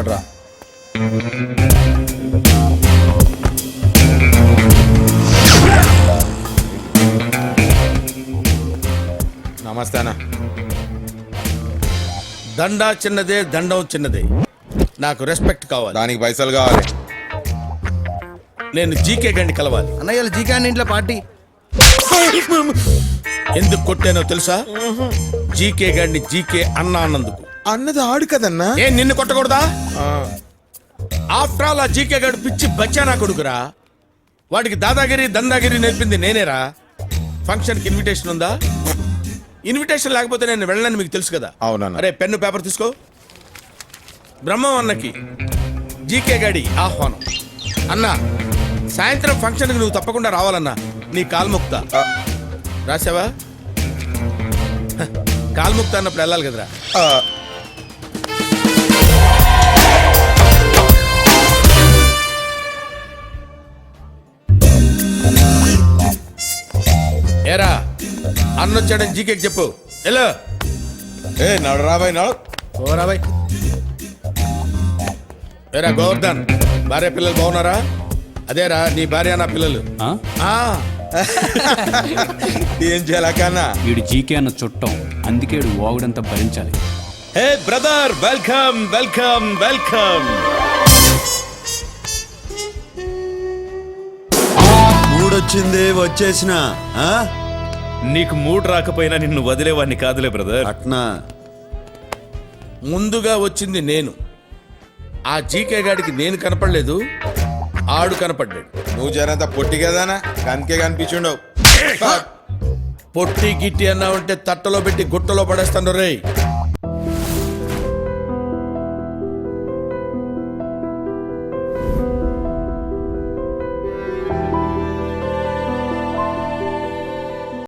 వస్తున్నాడు రా. నమస్తే అన్న. దండా చిన్నదే, దండం చిన్నదే. నాకు రెస్పెక్ట్ కావాలి. దానికి పైసలు కావాలి. నేను జీకే గండి కలవాలి. అన్నయ్య జీకే అన్న ఇంట్లో పార్టీ. ఎందుకు కొట్టానో తెలుసా? జీకే గండి జీకే అన్న అన్నందుకు. అన్నది ఆడు కదన్నా. ఏ నిన్ను కొట్టకూడదా? ఆఫ్టర్ ఆల్ ఆ జీకే గడు పిచ్చి బచ్చానా కొడుకురా. వాడికి దాదాగిరి దందాగిరి నేర్పింది నేనేరా. ఫంక్షన్కి ఇన్విటేషన్ ఉందా? ఇన్విటేషన్ లేకపోతే నేను వెళ్ళనని మీకు తెలుసు కదా. అవునన్నా. అరే పెన్ను పేపర్ తీసుకో. బ్రహ్మం అన్నకి జీకే గడి ఆహ్వానం. అన్నా సాయంత్రం ఫంక్షన్కి నువ్వు తప్పకుండా రావాలన్నా. నీ కాల్ముక్త రాసావా? కాల్ముక్త అన్నప్పుడు వెళ్ళాలి కదరా. ఏరా అన్నొచ్చాడని జీకేకి చెప్పు. ఎలా ఏ నడు రాబాయ్ నడు. ఓరా బాయ్. ఏరా గోవర్ధన్, భార్య పిల్లలు బాగున్నారా? అదేరా నీ భార్య నా పిల్లలు. ఆ ఏం చేయాలకన్నా? వీడు జీకే అన్న చుట్టం, అందుకే వీడు వాగుడంతా భరించాలి. Hey brother, welcome welcome welcome. మూడొచ్చింది వచ్చేసిన. నీకు మూడ్ రాకపోయినా నిన్ను వదిలేవాడిని కాదులే బ్రదర్. అట్నా ముందుగా వచ్చింది నేను. ఆ జీకే గాడికి నేను కనపడలేదు, ఆడు కనపడ్డాడు. నువ్వు జరంత పొట్టి కదానా, కనికే కనిపించుండవు. పొట్టి గిట్టి అన్నావంటే తట్టలో పెట్టి గుట్టలో పడేస్తాను రేయ్.